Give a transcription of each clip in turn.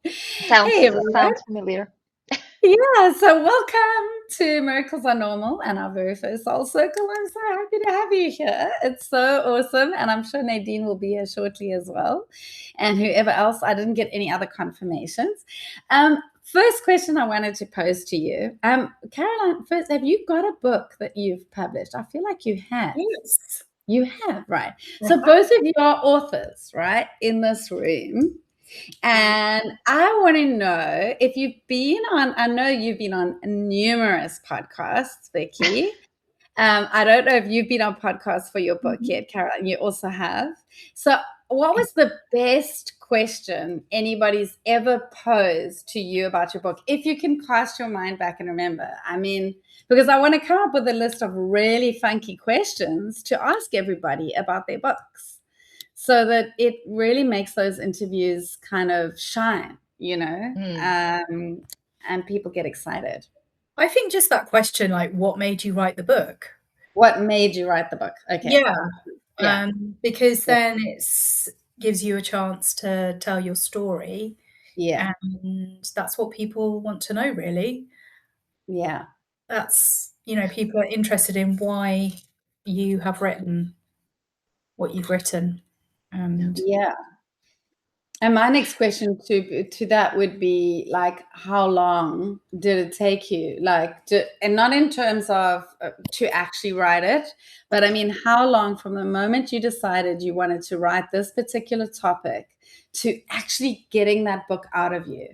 Hey, everyone. Sounds familiar. Yeah, so welcome to Miracles Are Normal and our very first Soul Circle. I'm so happy to have you here. It's so awesome. And I'm sure Nadine will be here shortly as well. And whoever else, I didn't get any other confirmations. First question I wanted to pose to you. Caroline, first, have you got a book that you've published? I feel like you have. Yes. You have, right? So both of you are authors, right, in this room. And I want to know if you've been on, I know you've been on numerous podcasts, Vicky. I don't know if you've been on podcasts for your book yet, Caroline. You also have. So, what was the best question anybody's ever posed to you about your book? If you can cast your mind back and remember. I mean, because I want to come up with a list of really funky questions to ask everybody about their books, so that it really makes those interviews kind of shine, and people get excited. I think just that question, like, what made you write the book? What made you write the book? Okay. Yeah. Because then it's gives you a chance to tell your story. Yeah. And that's what people want to know, really. Yeah. That's, people are interested in why you have written what you've written. And Yeah. And my next question to that would be, like, how long did it take you? And not in terms of to actually write it, but I mean, how long from the moment you decided you wanted to write this particular topic to actually getting that book out of you?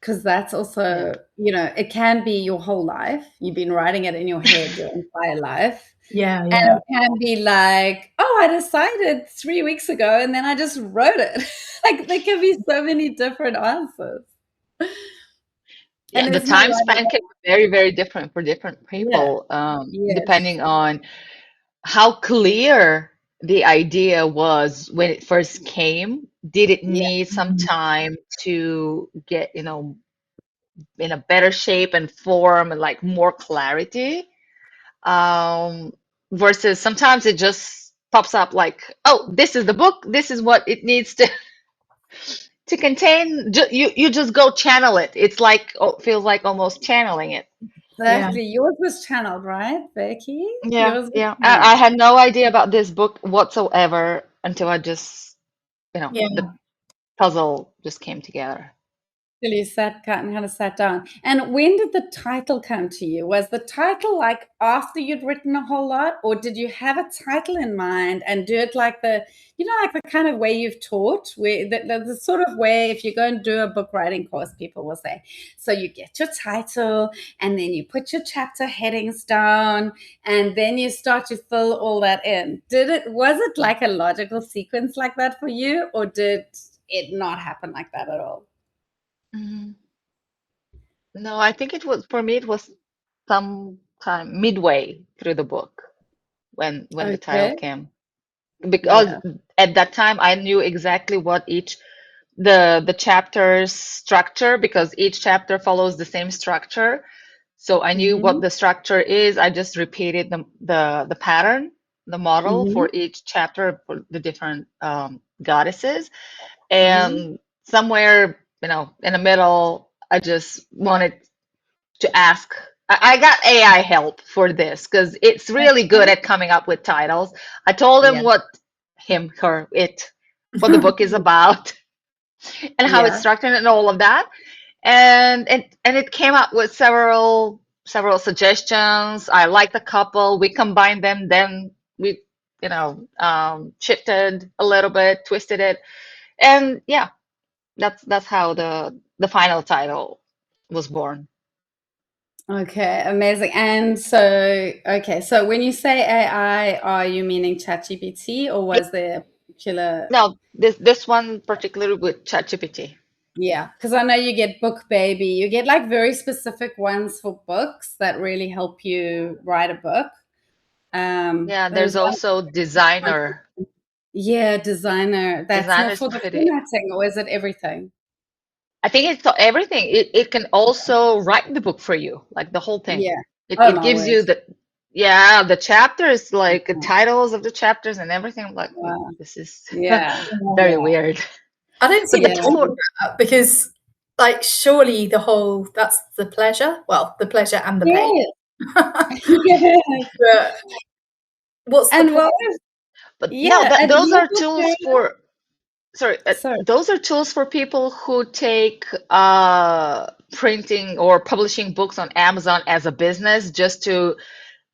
Because that's also, it can be your whole life. You've been writing it in your head your entire life. Yeah. And it can be like, oh, I decided 3 weeks ago and then I just wrote it. Like, there can be so many different answers. Yeah, And the there's no time right or span can be very, very different for different Yeah. people, Yes. depending on how clear the idea was when it first came. Did it Yeah. need some time to get, in a better shape and form and like more clarity? Um, versus sometimes it just pops up like, oh, this is the book, this is what it needs to contain. You just go channel it. It's like, feels like almost channeling it. Exactly. Yours was channeled, right, Becky? Yeah, Yours was yeah. I channeled. had no idea about this book whatsoever until I just, Yeah. the puzzle just came together. Till you kind of sat down. And when did the title come to you? Was the title like after you'd written a whole lot, or did you have a title in mind and do it like like the kind of way you've taught, where the sort of way, if you go and do a book writing course, people will say, so you get your title and then you put your chapter headings down and then you start to fill all that in. Was it like a logical sequence like that for you, or did it not happen like that at all? Mhm. No, I think it was, for me, it was sometime midway through the book when the title Okay. came. Because Yeah. at that time I knew exactly what each the chapter's structure, because each chapter follows the same structure. So I knew what Mhm. the structure is. I just repeated the pattern, the model Mhm. for each chapter for the different goddesses. Mhm. And somewhere, in the middle, I just wanted to ask. I got AI help for this because it's really good Okay. at coming up with titles. I told him Yeah. what the book is about and how it's Yeah. structured and all of that. And it came up with several suggestions. I liked a couple. We combined them. Then we, shifted a little bit, twisted it, and yeah, that's how the final title was born. Okay, amazing. And so, okay, so when you say AI, are you meaning ChatGPT, or was there a particular? No, this one particularly with ChatGPT. Yeah, because I know you get Book Baby. You get like very specific ones for books that really help you write a book. Yeah, there's There's one. also designer. Yeah, designer. That's not Designer's for the pretty. formatting, or is it everything? I think it's everything. It can also write the book for you, like the whole thing. Yeah. It Oh it my gives word. you the chapters, like the titles of the chapters and everything. I'm like, oh, Wow. this is Yeah. very weird. I don't see But the the problem tool, with that because, like, surely that's the pleasure. Well, the pleasure and the pain. Yes. Yes. But what's the And what point? was but no, yeah, and those you are tools for, sorry, sorry. those are tools for people who take printing or publishing books on Amazon as a business, just to,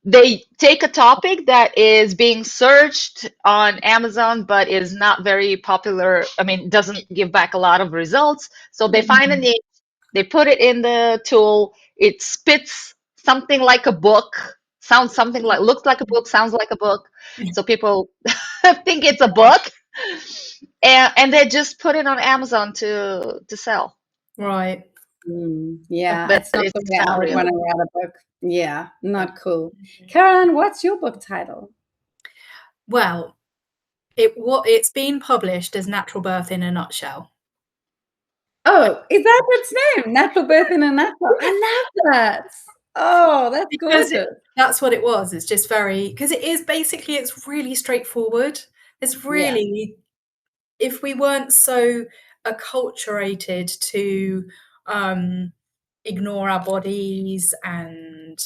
they take a topic that is being searched on Amazon but is not very popular. I mean, doesn't give back a lot of results. So they find a niche, they put it in the tool, it spits something like a book, sounds something like, looks like a book, sounds like a book. So people think it's a book, and they just put it on Amazon to sell. Right. Yeah, But it's not the it's way I not would real. want to write a book. Yeah, not cool. Caroline, what's your book title? Well, it's been published as Natural Birth in a Nutshell. Oh, is that its name? Natural Birth in a Nutshell. I love that. Oh, that's Because gorgeous. that's what it was. It's just very, because it is basically, it's really straightforward. It's really, if we weren't so acculturated to ignore our bodies and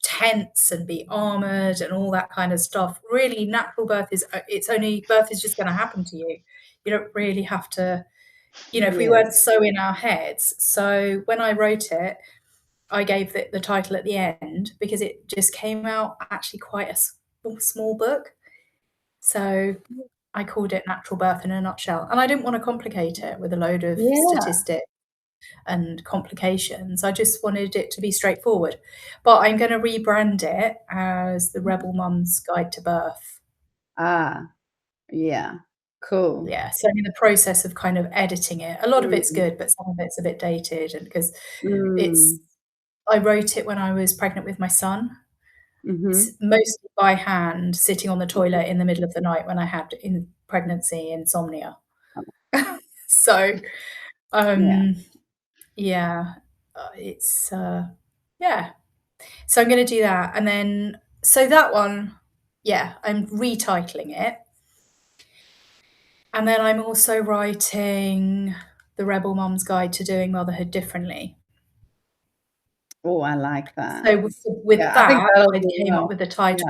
tense and be armored and all that kind of stuff, really natural birth is, birth is just going to happen to you. You don't really have to, if we weren't so in our heads. So when I wrote it, I gave the title at the end because it just came out actually quite a small book. So I called it Natural Birth in a Nutshell. And I didn't want to complicate it with a load of statistics and complications. I just wanted it to be straightforward. But I'm going to rebrand it as The Rebel Mum's Guide to Birth. Ah, yeah. Cool. Yeah, so I'm in the process of kind of editing it. A lot of it's good, but some of it's a bit dated, and because I wrote it when I was pregnant with my son, mostly by hand, sitting on the toilet in the middle of the night when I had in pregnancy insomnia. So, it's yeah. So I'm going to do that, and then so that one, I'm retitling it. And then I'm also writing The Rebel Mum's Guide to Doing Motherhood Differently. Oh, I like that. So with that, I came up with the title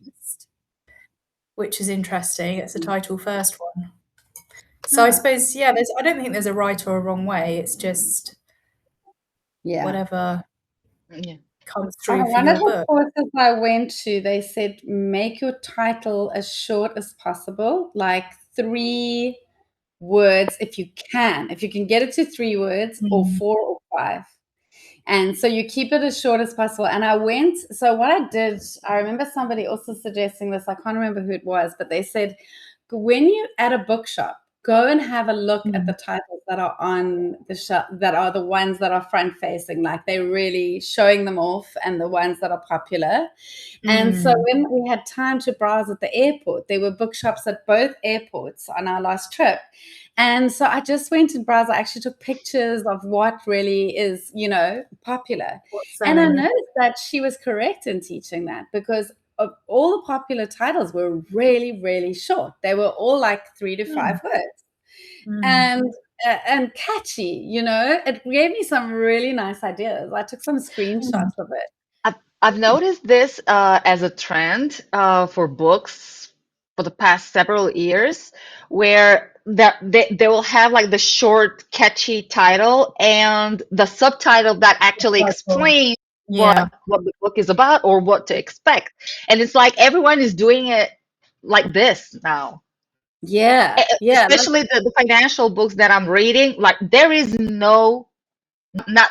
first, which is interesting. It's the title first one. So I suppose, I don't think there's a right or a wrong way. It's just whatever comes through for One of your the book. courses I went to, they said make your title as short as possible, like 3 words if you can. If you can get it to 3 words or 4 or 5. And so you keep it as short as possible. And so what I did, I remember somebody also suggesting this, I can't remember who it was, but they said, when you at a bookshop, go and have a look at the titles that are on the shelf, that are the ones that are front facing, like they're really showing them off, and the ones that are popular. And so when we had time to browse at the airport, there were bookshops at both airports on our last trip. And so I just went and browsed. I actually took pictures of what really is, popular. And I noticed that she was correct in teaching that, because of all the popular titles were really, really short. They were all like 3 to 5 words. And catchy, it gave me some really nice ideas. I took some screenshots of it. I've noticed this as a trend for books for the past several years, where that they will have like the short, catchy title and the subtitle that actually explains what the book is about or what to expect. And it's like everyone is doing it like this now. Yeah. Especially the financial books that I'm reading, like there is not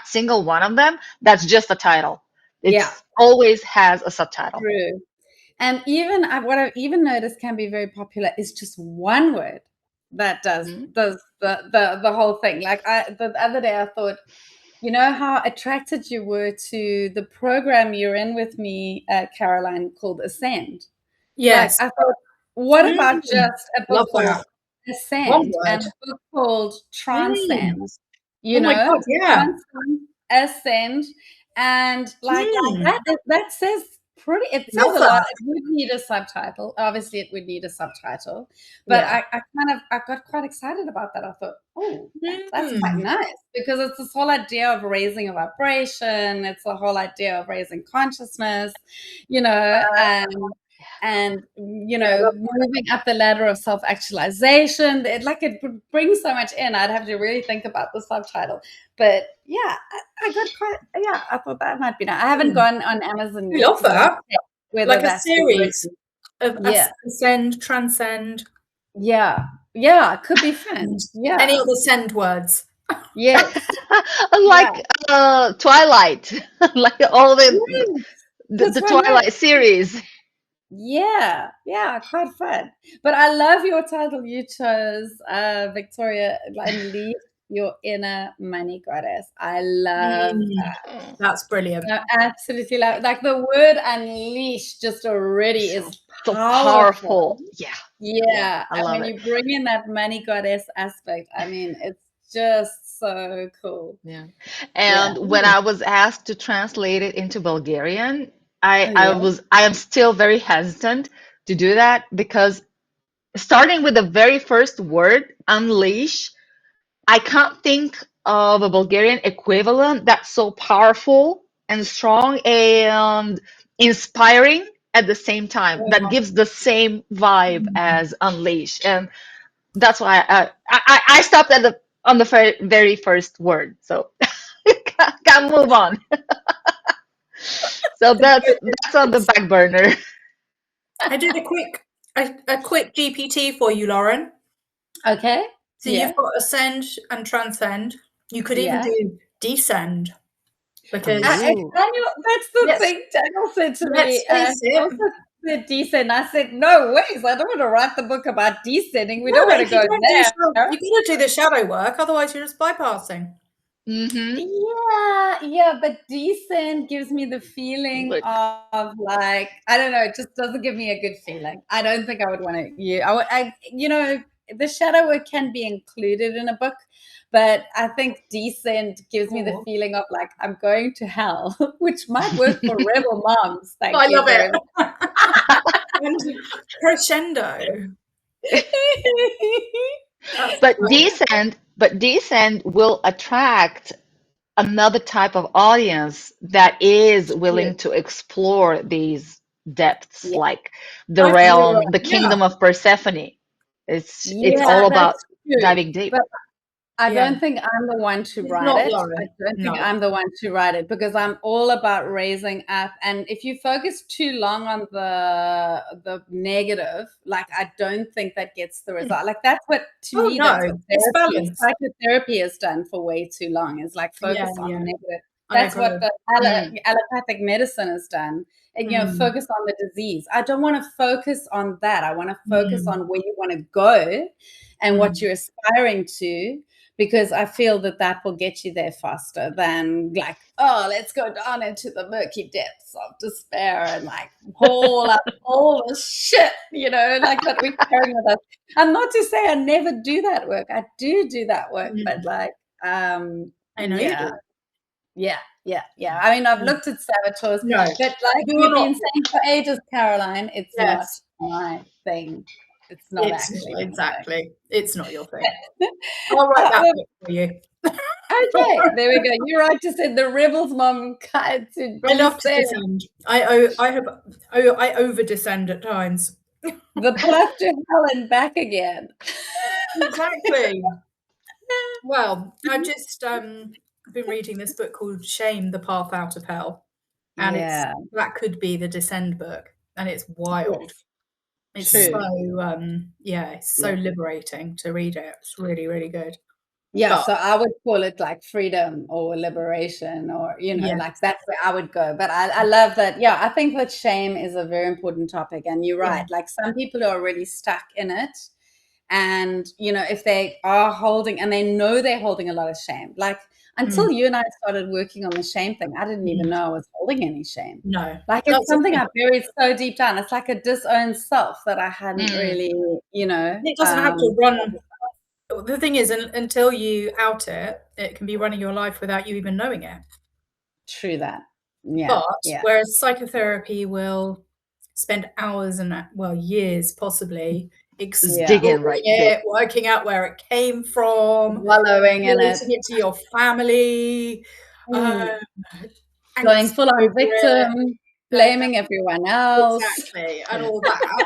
single one of them that's just a title. It's always has a subtitle. True. And even what I've even noticed can be very popular is just one word that does the whole thing. Like the other day I thought, how attracted you were to the program you're in with me, Caroline, called Ascend. Yes. Like I thought, what about just a book called Ascend and a book called Transcend? Oh my God, yeah. Transcend, Ascend, and like that says It says Love a lot. that. It would need a subtitle. Obviously, it would need a subtitle. But Yeah. I got quite excited about that. I thought, oh, that's quite Mm. nice, because it's this whole idea of raising a vibration. It's the whole idea of raising consciousness, and Yeah, I love that. moving up the ladder of self-actualization. It brings so much in. I'd have to really think about the subtitle. But yeah, I thought that might be nice. I haven't gone on Amazon I yet love to sort of that. check whether Like a that's the series word. of Yeah, ascend, transcend. yeah, it could be fun. Yeah, Any other send words? yes, Like Twilight, like all yes. That's the why not? Twilight series. Yeah, quite fun. But I love your title you chose, Victoria, Unleash Your Inner Money Goddess. I love that. That's brilliant. I absolutely love it. Like the word unleash just already is So powerful. powerful. Yeah. Yeah. I And love when it. you bring in that money goddess aspect, I mean, it's just so cool. Yeah. Yeah. And when I was asked to translate it into Bulgarian, Oh, yeah. I am still very hesitant to do that, because starting with the very first word, unleash, I can't think of a Bulgarian equivalent that's so powerful and strong and inspiring at the same time, that gives the same vibe as unleash. And that's why I stopped at the on the very first word. So can't move on. So that's on the back burner. I did a quick GPT for you, Lauren. Okay. So Yeah. you've got ascend and transcend. You could even Yeah. do descend, because Ooh. Daniel, that's the Let's- thing Daniel said to let's me. face it. Also said descend. I said, no ways. I don't want to write the book about descending. We No, don't want to if you go don't there. you've got to do the shadow work, otherwise you're just bypassing. Yeah, but descent gives me the feeling Look. of like, I don't know, it just doesn't give me a good feeling. I don't think I would want to. The shadow work can be included in a book, but I think descent gives me the feeling of like I'm going to hell, which might work for rebel moms. Thank I you love very it. much. And crescendo. But descent will attract another type of audience that is willing to explore these depths, Yeah. like the I think you're realm, right. the kingdom of Persephone. It's all about That's true. diving deep. But I Yeah. don't think I'm the one to It's write not it. Lauren. I don't No. think I'm the one to write it, because I'm all about raising up. And if you focus too long on the negative, like I don't think that gets the result. Like that's what Oh, me no, that's what it's balance. psychotherapy has done for way too long. Is like focus on the Yeah. negative. I That's what agree. the allopathic medicine has done. And focus on the disease. I don't want to focus on that. I want to focus on where you want to go and what you're aspiring to, because I feel that will get you there faster than like, oh, let's go down into the murky depths of despair and like haul up all the shit, like that we're carrying with us. And not to say I never do that work. I do that work, but like, I know you do. Yeah. I mean, I've looked at saboteurs, No, but like you're we've not. been saying for ages, Caroline, it's not Yes. my thing. It's not actually my exactly. It's not your thing. I'll write that book for you. Okay, there we go. You're right to say the rebels mom cut to I love to descend. descend. I over descend at times. The path to hell and back again. Exactly. Well, I've just been reading this book called Shame, The Path Out of Hell. And that could be the descend book. And it's wild. It's so it's so liberating to read it. It's really, really good. Yeah, so I would call it like freedom or liberation, or like that's where I would go. But I love that. Yeah, I think that shame is a very important topic, and you're right. Like some people are already stuck in it, and if they are holding, and they know they're holding a lot of shame, like until you and I started working on the shame thing, I didn't even know I was holding any shame. No, like it's something I buried so deep down. It's like a disowned self that I hadn't really, It doesn't have to run. The thing is, until you out it, it can be running your life without you even knowing it. True that. But whereas psychotherapy will spend hours and years possibly digging right it, working out where it came from, wallowing in it to your family, going full on victim, blaming everyone else. Exactly, and all that.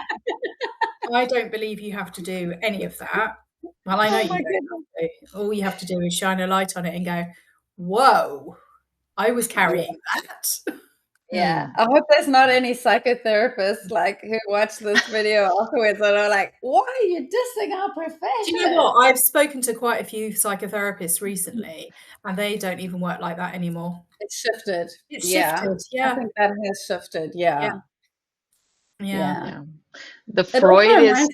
I don't believe you have to do any of that. Well, I know you don't have to. All you have to do is shine a light on it and go, whoa, I was carrying that. Yeah. I hope there's not any psychotherapists like who watch this video afterwards and are like, why are you dissing our profession? Do you know what? I've spoken to quite a few psychotherapists recently and they don't even work like that anymore. It's shifted. It's shifted, yeah. I think that has shifted, Yeah. The Freud is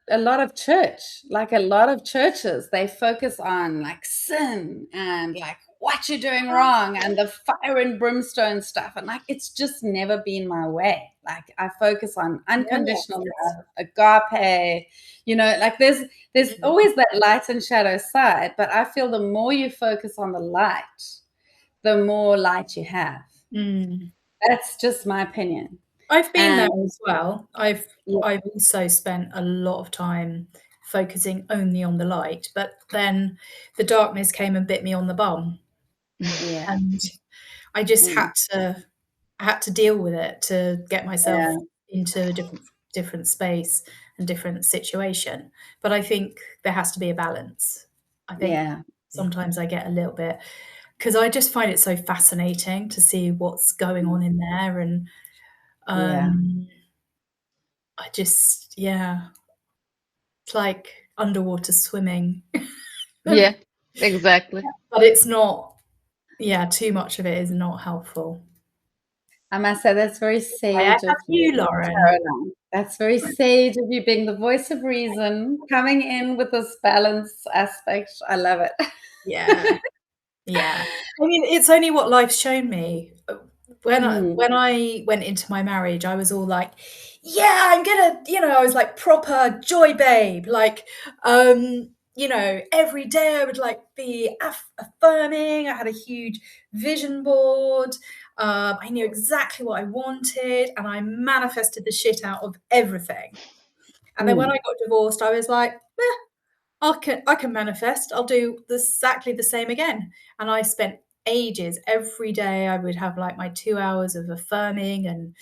a lot of church, like a lot of churches, they focus on like sin and like what you're doing wrong and the fire and brimstone stuff. And like, it's just never been my way. Like I focus on unconditional love, agape, you know, like there's always that light and shadow side, but I feel the more you focus on the light, the more light you have. That's just my opinion. I've been there as well. I've also spent a lot of time focusing only on the light, but then the darkness came and bit me on the bum. And I just had to deal with it to get myself into a different space and different situation. But I think there has to be a balance. I think sometimes I get a little bit, because I just find it so fascinating to see what's going on in there, and I just it's like underwater swimming. Yeah, exactly. But it's not, too much of it is not helpful. I must say that's very sage of you, Lauren. That's very sage of you, being the voice of reason, coming in with this balance aspect. I love it. Yeah. I mean, it's only what life's shown me. When I went into my marriage, I was all like, yeah, I'm gonna, I was like proper joy babe. Like, every day I would like be affirming. I had a huge vision board. I knew exactly what I wanted, and I manifested the shit out of everything. And then when I got divorced, I was like, I can manifest. I'll do exactly the same again. And I spent ages. Every day I would have like my 2 hours of affirming and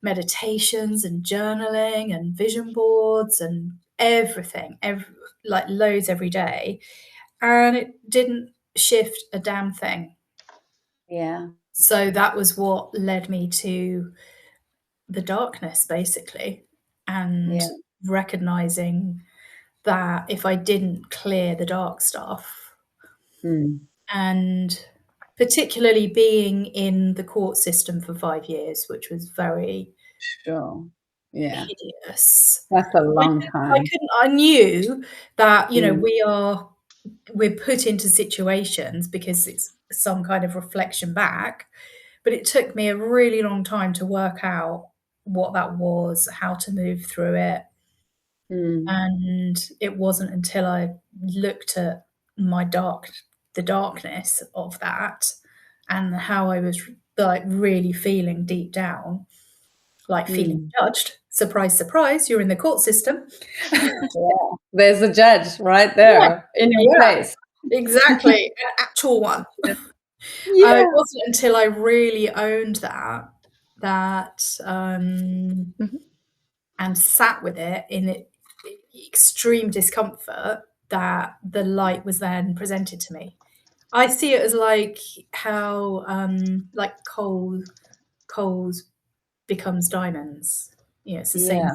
meditations and journaling and vision boards and everything, like loads every day. And it didn't shift a damn thing. Yeah. So that was what led me to the darkness, basically, and recognizing that if I didn't clear the dark stuff, and particularly being in the court system for 5 years, which was very hideous. That's a long time. I knew that, we're put into situations because it's some kind of reflection back, but it took me a really long time to work out what that was, how to move through it. And it wasn't until I looked at the darkness of that and how I was like really feeling deep down, like feeling judged. Surprise, surprise, you're in the court system. There's a judge right there in your face. Exactly, an actual one. It wasn't until I really owned that and sat with it in extreme discomfort, that the light was then presented to me. I see it as like how like coals becomes diamonds. It's the same.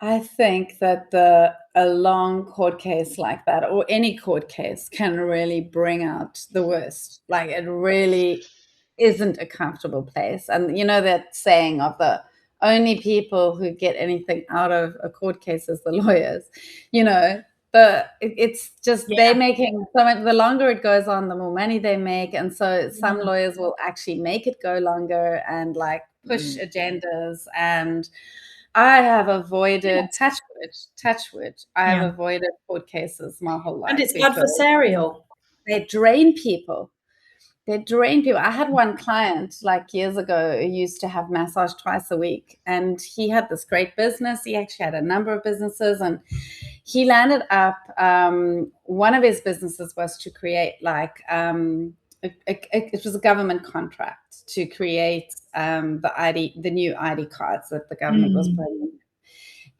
I think that a long court case like that, or any court case, can really bring out the worst. Like it really isn't a comfortable place. And that saying of the only people who get anything out of a court case is the lawyers. It's just they're making so much. The longer it goes on, the more money they make, and so some lawyers will actually make it go longer and like push agendas. And I have avoided touch wood. I have avoided court cases my whole life, and it's adversarial. They drain people. they drain people. I had one client like years ago who used to have massage twice a week, and he had this great business. He actually had a number of businesses, and he landed up, one of his businesses was to create like, it was a government contract to create the new ID cards that the government was putting.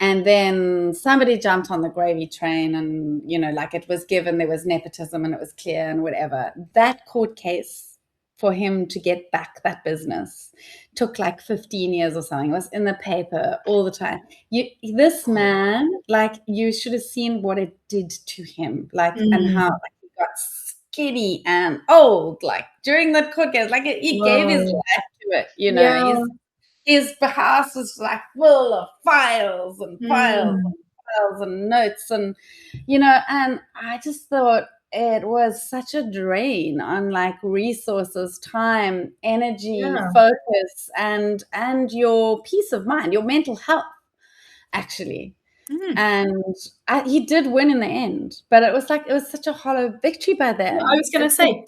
And then somebody jumped on the gravy train, and, like, it was given, there was nepotism and it was clear and whatever. That court case for him to get back that business took like 15 years or something. It was in the paper all the time. This man, like, you should have seen what it did to him, like, and how, like, he got skinny and old, like, during that court case. Like, he gave his life to it, Yeah. His house was like full of files and files and files and notes, and and I just thought it was such a drain on like resources, time, energy, focus, and your peace of mind, your mental health, actually. And he did win in the end, but it was such a hollow victory by then. I was going to say,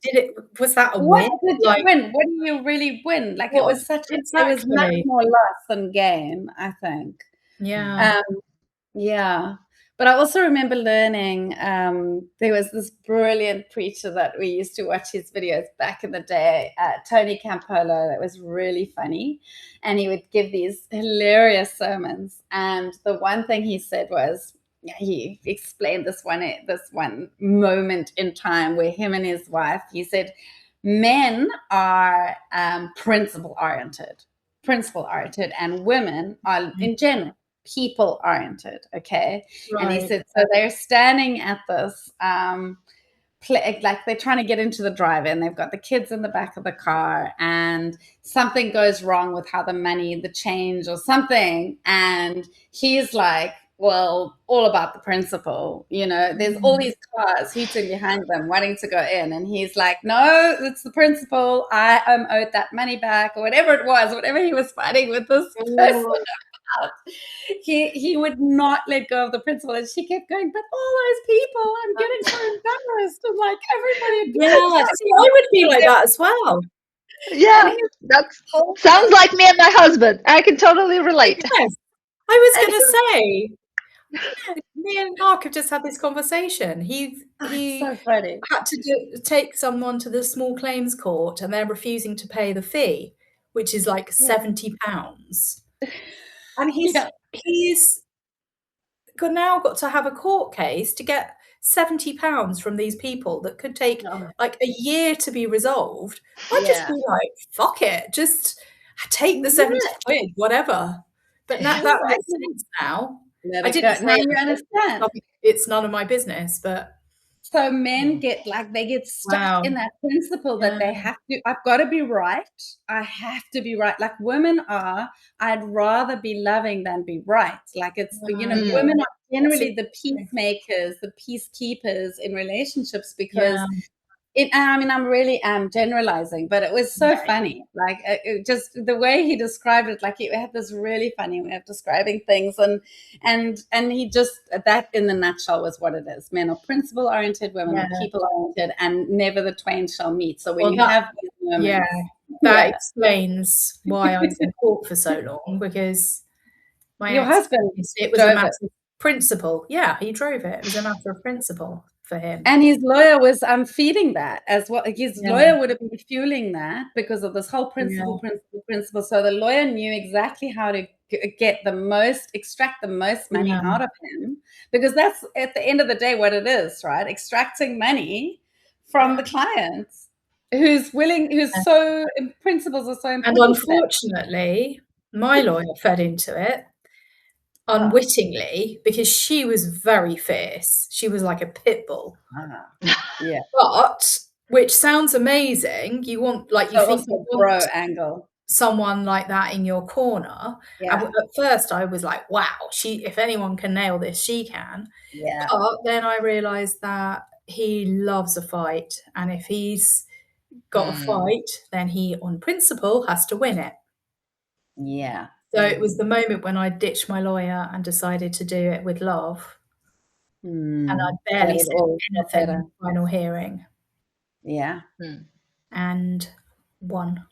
was that a what win? did you win? What do you really win? Like, it was there was much more loss than gain, I think. Yeah. Yeah. But I also remember learning, there was this brilliant preacher that we used to watch his videos back in the day, Tony Campolo, that was really funny. And he would give these hilarious sermons. And the one thing he said was, he explained this one moment in time where him and his wife, he said, men are principle oriented, and women are, in general, people oriented. Okay. Right. And he said, so they're standing at this, like, they're trying to get into the drive-in. They've got the kids in the back of the car, and something goes wrong with how the change or something. And he's like, well, all about the principle, there's all these cars hooting behind them wanting to go in. And he's like, no, it's the principle. I am owed that money back, or whatever it was, whatever he was fighting with this person. He would not let go of the principle, and she kept going, but all those people, I'm getting so embarrassed. I'm like, everybody. Yeah, see, I would be like that as well. Yeah, that sounds like me and my husband. I can totally relate. Yes. I was going to say, me and Mark have just had this conversation. He so funny. had to take someone to the small claims court, and they're refusing to pay the fee, which is like £70. And he's now got to have a court case to get £70 from these people that could take like a year to be resolved. I'd just be like, fuck it, just take the 70 quid, whatever. But now that makes sense now. I didn't say you understand. It's none of my business, but so men get stuck in that principle that they have to, I've got to be right. I have to be right. Like, women are, I'd rather be loving than be right. Like, it's, women are generally the peacemakers, the peacekeepers in relationships, because I'm really generalizing, but it was so funny. Like, just the way he described it, like, he had this really funny way of describing things, and he just, that in the nutshell was what it is. Men are principle oriented, women are people oriented, and never the twain shall meet. So when have these moments, that explains why I was in court for so long, because your husband, it was a matter of principle. Yeah, he drove it. It was a matter of principle for him. And his lawyer was feeding that as well. His lawyer would have been fueling that because of this whole principle. So the lawyer knew exactly how to extract the most money out of him, because that's, at the end of the day, what it is, right? Extracting money from the clients whose so, principles are so important. And unfortunately, my lawyer fed into it unwittingly, because she was very fierce. She was like a pit bull. But, which sounds amazing. You want, like, you think you want angle, someone like that in your corner. And at first I was like, wow, if anyone can nail this, she can. But then I realized that he loves a fight, and if he's got a fight, then he, on principle, has to win it. So it was the moment when I ditched my lawyer and decided to do it with love. And I barely said anything in the final hearing. and 1.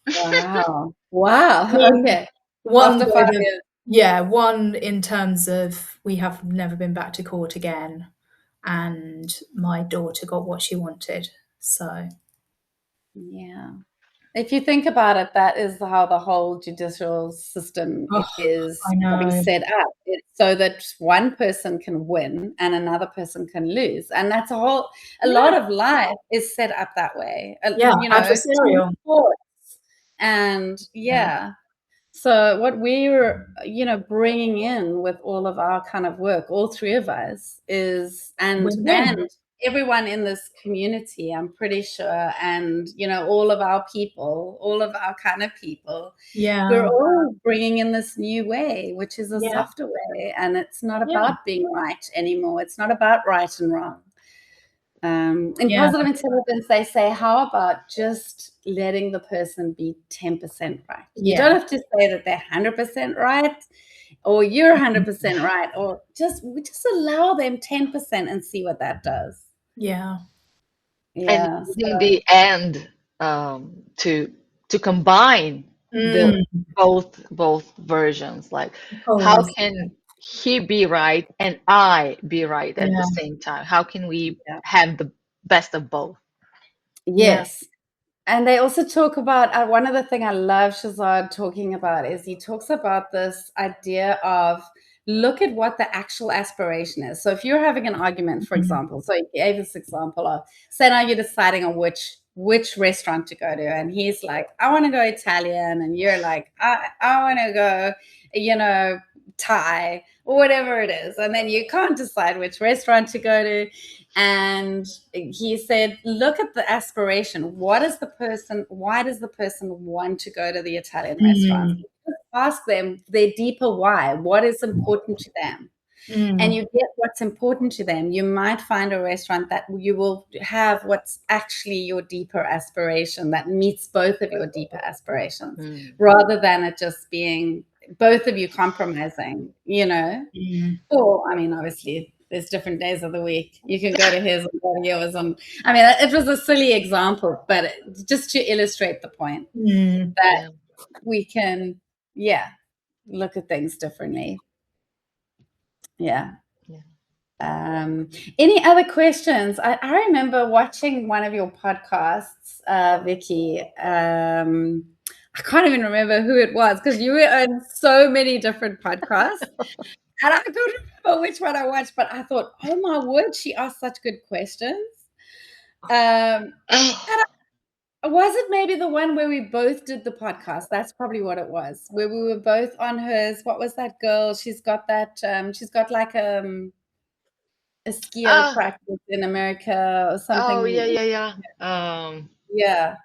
Wow. Wow. Okay. One After 5 years. yeah, 1 in terms of we have never been back to court again, and my daughter got what she wanted. So Yeah. If you think about it, that is how the whole judicial system is I know. set up. It's so that one person can win and another person can lose. And that's a lot of life is set up that way. Yeah, You know, adversarial. courts. And so what we're, bringing in with all of our kind of work, all 3 of us, is and Win-win. everyone in this community, I'm pretty sure, and all of our people, all of our kind of people, Yeah. we're all bringing in this new way, which is a Yeah. softer way, and it's not Yeah. about being right anymore. It's not about right and wrong. In Yeah. positive intelligence, they say, how about just letting the person be 10% right? You don't have to say that they're 100% right, or you're 100% right, or we just allow them 10% and see what that does. Yeah. And Yeah. using the end to combine the both versions. Like, how Always. can he be right and I be right at the Yeah. same time? How can we Yeah. have the best of both? Yes. And they also talk about one of the things I love Shazad talking about is he talks about this idea of look at what the actual aspiration is. So if you're having an argument, for example, so he gave this example of, say now you're deciding on which restaurant to go to, and he's like, I want to go Italian, and you're like, I want to go, Thai, or whatever it is, and then you can't decide which restaurant to go to. And he said, look at the aspiration. Why does the person want to go to the Italian restaurant? Ask them their deeper why. What is important to them? And you get what's important to them. You might find a restaurant that you will have what's actually your deeper aspiration, that meets both of your deeper aspirations, rather than it just being both of you compromising, Or, I mean, obviously, there's different days of the week. You can go to his and go to yours. It was a silly example, but just to illustrate the point that we can, look at things differently. Yeah. Any other questions? I remember watching one of your podcasts, Vicky. I can't even remember who it was because you were on so many different podcasts. And I couldn't remember which one I watched, but I thought, oh my word, she asked such good questions. Was it maybe the one where we both did the podcast? That's probably what it was, where we were both on hers. What was that girl? She's got that, she's got like a skier practice in America or something. Oh, yeah. Yeah.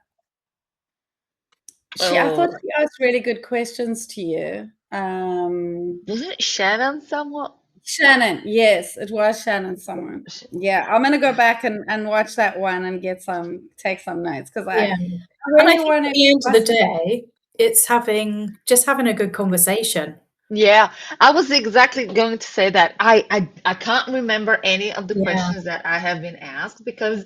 I thought she asked really good questions to you. Wasn't it Shannon somewhat? Shannon, yes, it was Shannon someone. Yeah, I'm gonna go back and watch that one and take some notes because I really want to. At the end of the day, it's just having a good conversation. Yeah, I was exactly going to say that. I can't remember any of the questions that I have been asked because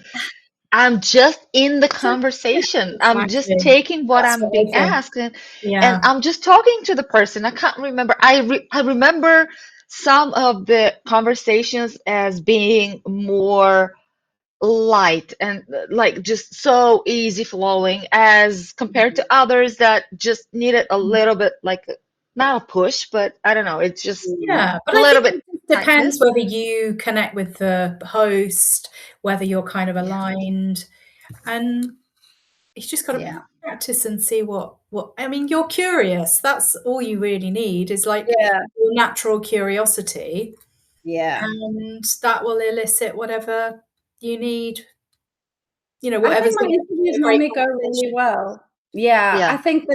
I'm just in the conversation. I'm just taking what I'm being asked, and I'm just talking to the person. I can't remember. I remember some of the conversations as being more light and like just so easy flowing as compared to others that just needed a little bit, like, not a push, but I don't know, it's just but a I little think bit it depends whether you connect with the host, whether you're kind of aligned, and you just got to practice and see what I mean, you're curious. That's all you really need is like your natural curiosity. Yeah. And that will elicit whatever you need, I think my interviews normally go really well. Yeah, I think the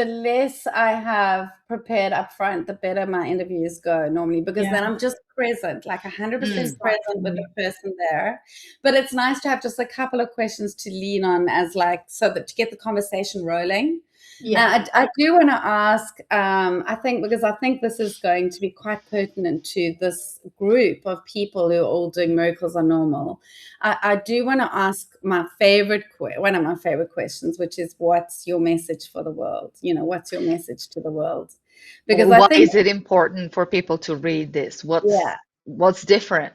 less I have prepared up front, the better my interviews go normally, because then I'm just present, like 100% present with the person there. But it's nice to have just a couple of questions to lean on as so that to get the conversation rolling. Yeah. I do want to ask, I think, because I think this is going to be quite pertinent to this group of people who are all doing miracles are normal. I do want to ask one of my favorite questions, which is, what's your message for the world? What's your message to the world? Because I Why think, is it important for people to read this? yeah, What's different?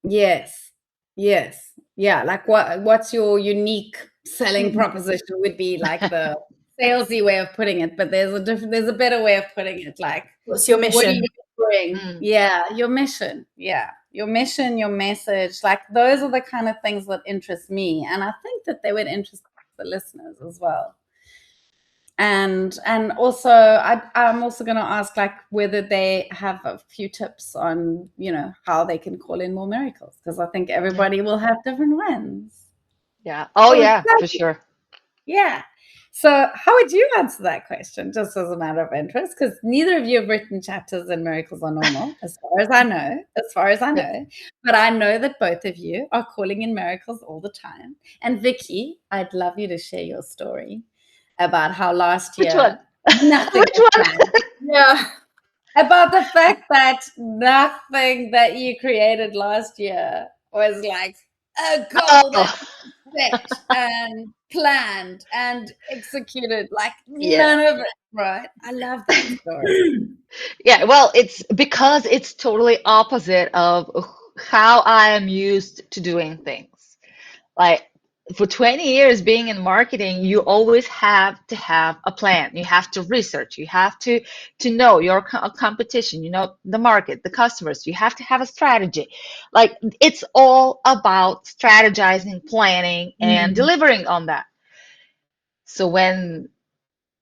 yes, yes, yeah. Like, what's your unique selling proposition would be like the salesy way of putting it, but there's a better way of putting it. Like, What's your what are mission? you bring? Mm, Yeah, your mission. Yeah, your mission, your message. Like, those are the kind of things that interest me, and I think that they would interest the listeners as well. And also, I'm also going to ask, like, whether they have a few tips on how they can call in more miracles, because I think yeah. everybody will have different ones. Yeah. Oh, So yeah, for sure. yeah. So how would you answer that question, just as a matter of interest? Because neither of you have written chapters in Miracles Are Normal, as far as I know. Yep. But I know that both of you are calling in miracles all the time. And Vicky, I'd love you to share your story about how last Which year one? nothing Which was one? planned. Yeah. About the fact that nothing that you created last year was like a goal that Oh, set and planned and executed, like yeah. none of it, right? I love that story. Yeah, well, it's because it's totally opposite of how I am used to doing things. Like for 20 years being in marketing, you always have to have a plan. You have to research. You have to know your competition, the market, the customers. You have to have a strategy. Like it's all about strategizing, planning, and Mm. delivering on that. So when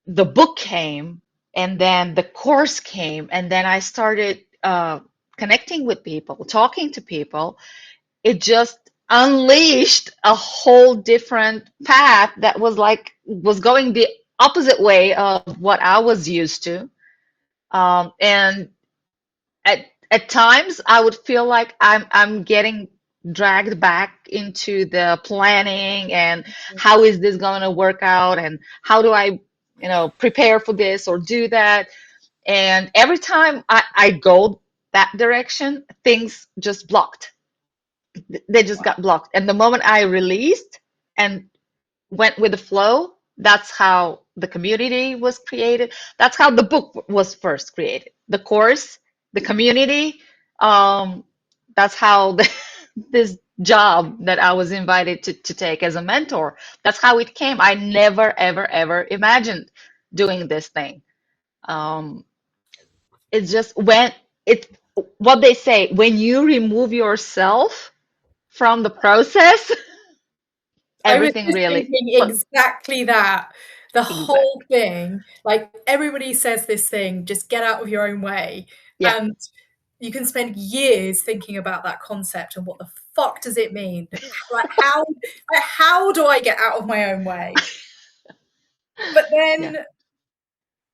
the book came and then the course came and then I started connecting with people, talking to people, it just unleashed a whole different path that was going the opposite way of what I was used to. And at times I would feel like I'm getting dragged back into the planning and how is this going to work out and how do I prepare for this or do that. And every time I go that direction, things just blocked. They just Wow. got blocked. And the moment I released and went with the flow, that's how the community was created. That's how the book was first created. The course, the community, um, that's how this job that I was invited to take as a mentor, that's how it came. I never, ever, ever imagined doing this thing. Um, it's just when it's what they say, when you remove yourself from the process, I was everything just really, thinking exactly that. The whole exactly. thing, like everybody says this thing, just get out of your own way. Yeah. And you can spend years thinking about that concept and what the fuck does it mean? How do I get out of my own way? But Yeah. then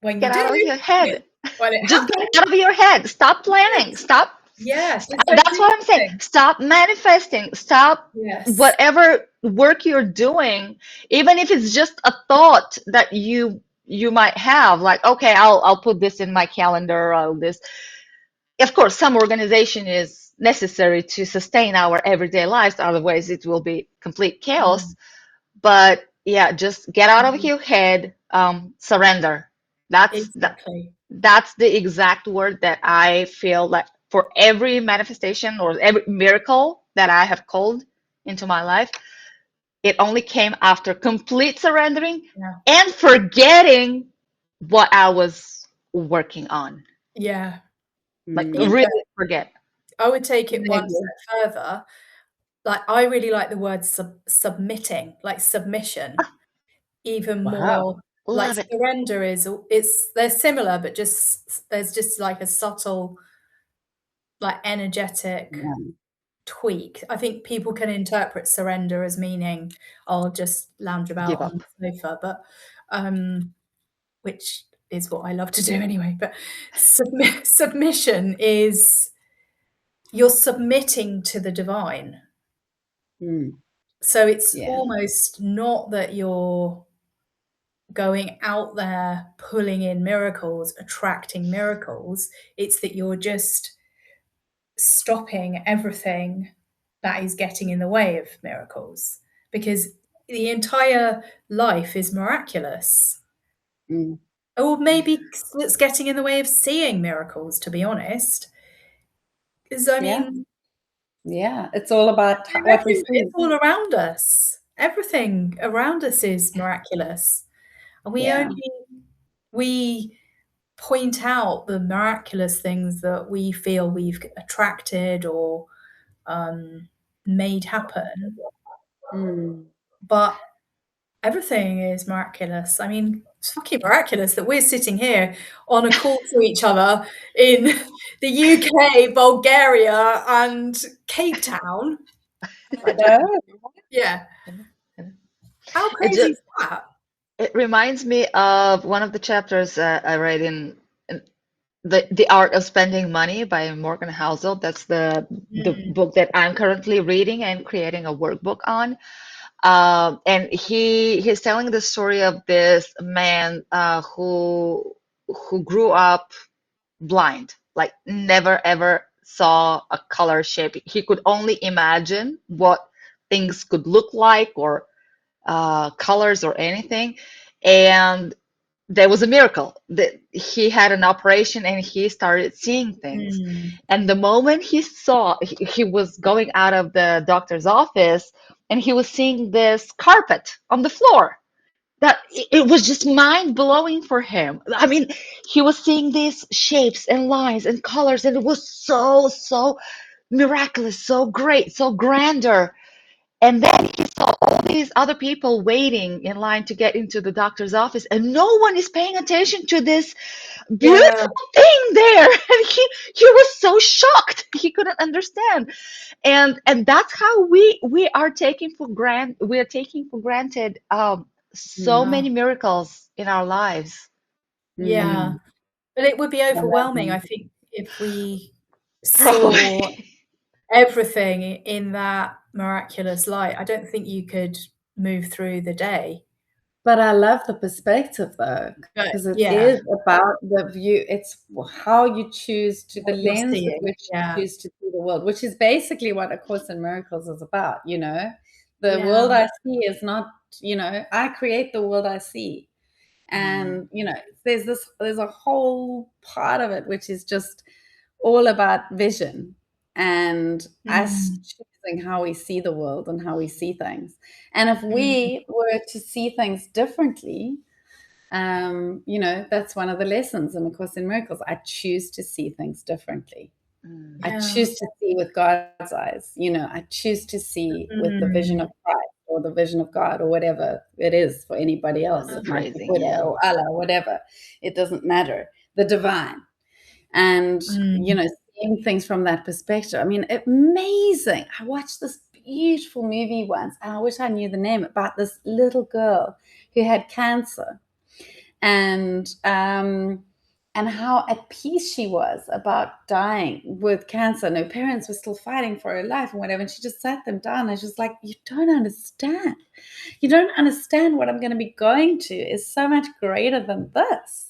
when you Get do, out of your head. when it Just get happens, out of your head. Stop planning. yes, Stop. yeah, just go That's do what I'm saying. something. Stop manifesting. Stop Yes. whatever work you're doing, even if it's just a thought that you might have, like, okay, I'll put this in my calendar, I'll this. Of course, some organization is necessary to sustain our everyday lives, otherwise it will be complete chaos. Mm, But yeah, just get out of mhm. your head, surrender. Exactly. That's the exact word that I feel like for every manifestation or every miracle that I have called into my life, it only came after complete surrendering Yeah. and forgetting what I was working on. Yeah. Like Mm. Even really forget. I would take it one Maybe. step further. Like I really like the word submitting, like submission, even Wow. more like Love it. surrender is they're similar, but just there's just like a subtle, like energetic Yeah. tweak. I think people can interpret surrender as meaning I'll just lounge about Give on up. the sofa, but which is what I love to do anyway. But submission is you're submitting to the divine. Mm. So it's Yeah. almost not that you're going out there, pulling in miracles, attracting miracles. It's that you're just stopping everything that is getting in the way of miracles, because the entire life is miraculous. Or maybe it's getting in the way of seeing miracles, to be honest. Because I mean, yeah, it's all about what we see. It's all around us. Everything around us is miraculous, and we point out the miraculous things that we feel we've attracted or made happen. But everything is miraculous. I mean, it's fucking miraculous that we're sitting here on a call to each other in the UK, Bulgaria, and Cape Town. Yeah. How crazy is that? It reminds me of one of the chapters I read in the Art of Spending Money by Morgan Housel. That's the book that I'm currently reading and creating a workbook on. And he's telling the story of this man who grew up blind, like never ever saw a color shape. He could only imagine what things could look like, or colors or anything. And there was a miracle that he had an operation and he started seeing things. And the moment he was going out of the doctor's office and he was seeing this carpet on the floor, that it was just mind blowing for him. I mean, he was seeing these shapes and lines and colors, and it was so miraculous, so great, so grander. And then he saw all these other people waiting in line to get into the doctor's office, and no one is paying attention to this beautiful thing there. And he was so shocked. He couldn't understand. And that's how we are taking for granted so many miracles in our lives. Yeah. But it would be overwhelming, I think, if we saw everything in that miraculous light. I don't think you could move through the day. But I love the perspective, though, because it is about the view. It's how you choose to, the lens with which you choose to see the world, which is basically what A Course in Miracles is about. You know, the world I see is not, you know, I create the world I see. And, you know, there's a whole part of it which is just all about vision and us choosing how we see the world and how we see things. And if we were to see things differently, you know, that's one of the lessons in A Course in Miracles. I choose to see things differently. I choose to see with God's eyes. You know, I choose to see with the vision of Christ or the vision of God or whatever it is for anybody else. It might be Buddha or Allah, whatever. It doesn't matter. The divine. And, you know, seeing things from that perspective. I mean, amazing. I watched this beautiful movie once, and I wish I knew the name, about this little girl who had cancer. And how at peace she was about dying with cancer. And her parents were still fighting for her life and whatever. And she just sat them down and she was like, you don't understand. You don't understand what I'm going to be going to is so much greater than this.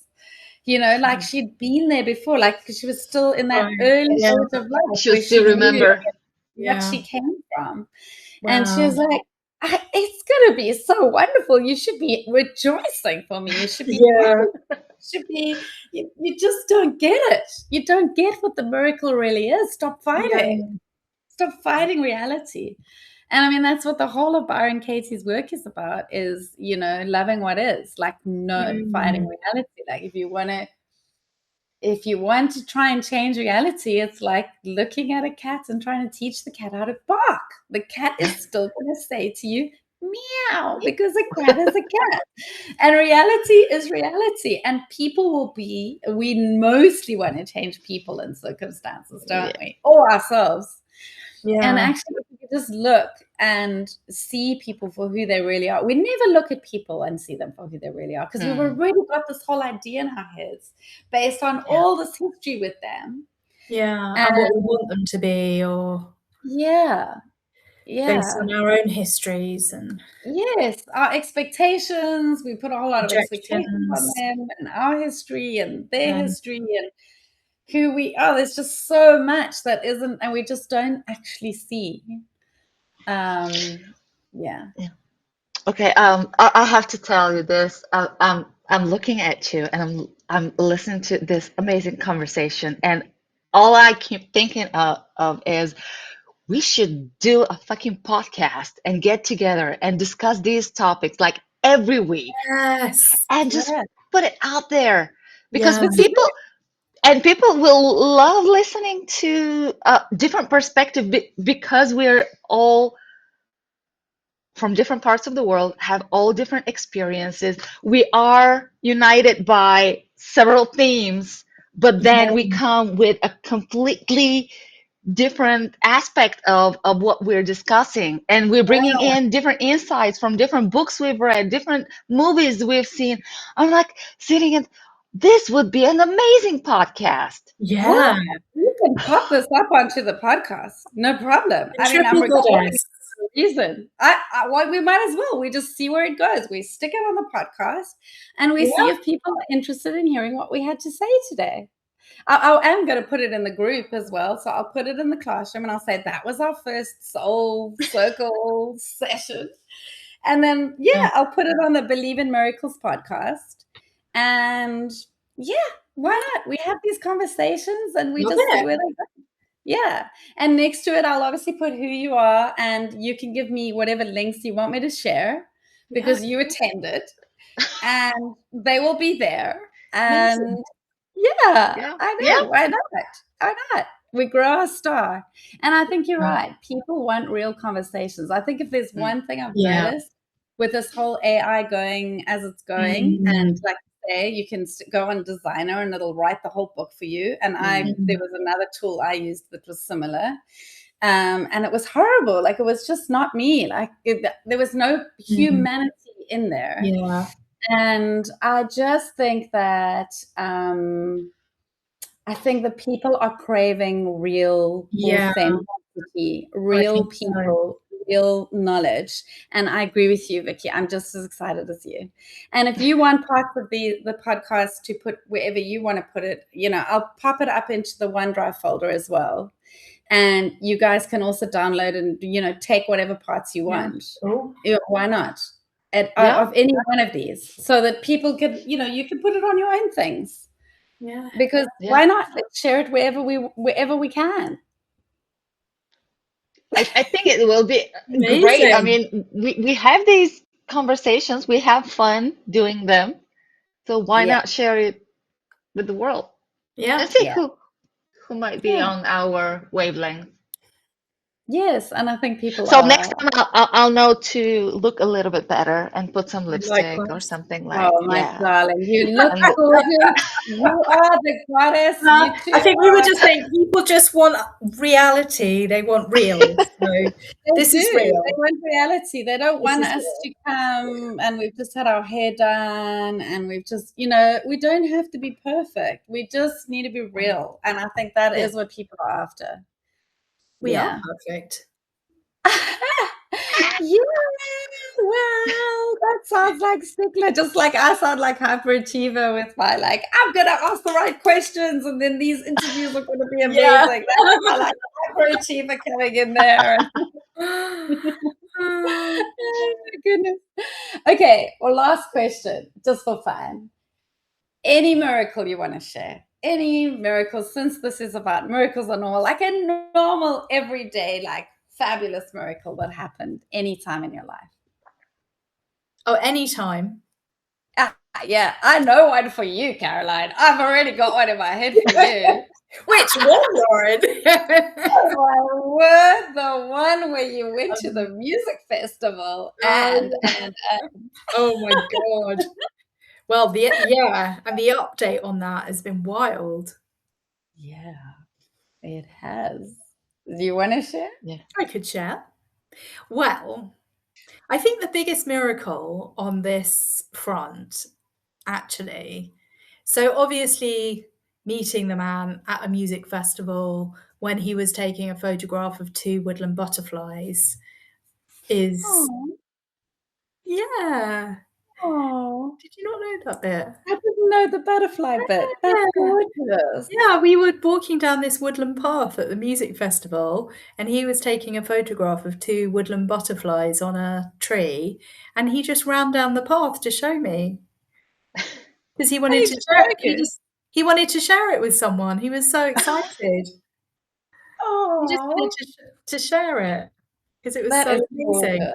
You know, like she'd been there before, like she was still in that early stage of life. She'll still remember what she came from. Wow. And she was like, it's going to be so wonderful. You should be rejoicing for me. You should be, you just don't get it. You don't get what the miracle really is. Stop fighting. Stop fighting reality. And I mean, that's what the whole of Byron Katie's work is about, is, you know, loving what is, like not fighting reality. Like if you want to try and change reality, it's like looking at a cat and trying to teach the cat how to bark. The cat is still going to say to you, meow, because a cat is a cat. And reality is reality. And people will be, we mostly want to change people and circumstances, don't we? Or ourselves. And actually, if you just look and see people for who they really are. We never look at people and see them for who they really are, because we've already got this whole idea in our heads based on all this history with them. And what we want them to be, or based Yeah. on our own histories and Yes, our expectations. We put a whole lot of expectations on projections. them and our history and their Um, history and who we are. There's just so much that isn't, and we just don't actually see. Yeah. Okay, I have to tell you this. I'm looking at you and I'm listening to this amazing conversation, and all I keep thinking of is we should do a fucking podcast and get together and discuss these topics like every week yes. and just Yeah. put it out there because Yeah. But see, people will love listening to a different perspective because we're all from different parts of the world, have all different experiences. We are united by several themes, but then we come with a completely different aspect of what we're discussing. And we're bringing in different insights from different books we've read, different movies we've seen. I'm like sitting and this would be an amazing podcast. Yeah. well, you can pop this up onto the podcast. No problem. I mean, I'm Triple recording goddess. for a reason. Well, we might as well. We just see where it goes. We stick it on the podcast and we see Yeah. if people are interested in hearing what we had to say today. I am going to put it in the group as well. So I'll put it in the classroom and I'll say that was our first soul circle session. And then, Yeah. I'll put it on the Believe in Miracles podcast. And why not? We have these conversations and we Love just see it. where they go. Yeah. And next to it, I'll obviously put who you are and you can give me whatever links you want me to share because you attended and they will be there. And Amazing. Yeah. I Yeah. know. Why not? Why not? We grow our star. And I think you're Mm, right. People want real conversations. I think if there's mm, one thing I've Yeah. noticed with this whole AI going as it's going, and Mm. like I say, you can go on Designer and it'll write the whole book for you. And mm, there was another tool I used that was similar. And it was horrible. Like it was just not me. Like there was no humanity in there. Yeah. And I just think that I think that people are craving real Yeah. authenticity, I real think so. people, real knowledge. And I agree with you, Vicky. I'm just as excited as you. And if you want parts of the podcast to put wherever you want to put it, I'll pop it up into the OneDrive folder as well. And you guys can also download and, take whatever parts you want. Cool. Why not? Yeah. Of any one of these, so that people can, you can put it on your own things. Yeah. Because Yeah. why not? Let's share it wherever we can. I think it will be Amazing. great. I mean, we have these conversations, we have fun doing them. So why Yeah. not share it with the world Yeah. and see Yeah. who might be Yeah. on our wavelength. Yes, and I think people So are. next time I'll know to look a little bit better and put some lipstick or Likewise. something like, Oh my yeah. darling, you look And gorgeous. You are the goddess. You I two think we were are. just saying people just want reality. They want real. So this is They real. want reality. They don't This want is us real. to come and we've just had our hair done and we've just, we don't have to be perfect. We just need to be real. And I think that Yeah. is what people are after. We Yeah. are perfect. Yeah, well, that sounds like stickler, just like I sound like hyperachiever with my I'm gonna ask the right questions and then these interviews are gonna be amazing. Yeah. That's my hyperachiever coming in there. Oh my goodness. Okay, well, last question, just for fun. Any miracle you want to share? Any miracle, since this is about miracles and all, like a normal, everyday, fabulous miracle that happened anytime in your life? Oh, anytime. Yeah, I know one for you, Caroline. I've already got one in my head for you. Which one, Lauren? Oh my word, the one where you went to the music festival and Oh my God. Well, and the update on that has been wild. yeah, it has. Do you want to share? Yeah. I could share. Well, I think the biggest miracle on this front, actually, so obviously meeting the man at a music festival when he was taking a photograph of 2 woodland butterflies is Oh, yeah. oh. Did you not know that bit? I didn't know the butterfly bit. That's Yeah. gorgeous. Yeah, we were walking down this woodland path at the music festival, and he was taking a photograph of 2 woodland butterflies on a tree, and he just ran down the path to show me because he Are wanted you to share it. joking? He wanted to share it with someone. He was so excited. He just wanted Oh, to share it because it was that so is amazing. gorgeous.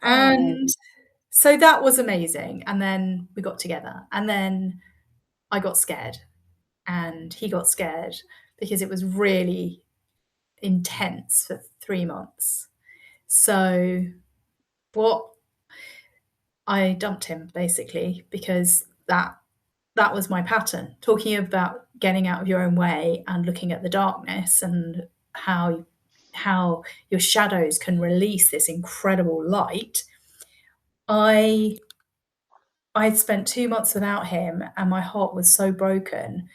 And so that was amazing. And then we got together, and then I got scared, and he got scared because it was really intense for 3 months. So I dumped him basically because that was my pattern. Talking about getting out of your own way and looking at the darkness and how your shadows can release this incredible light. I spent 2 months without him, and my heart was so broken,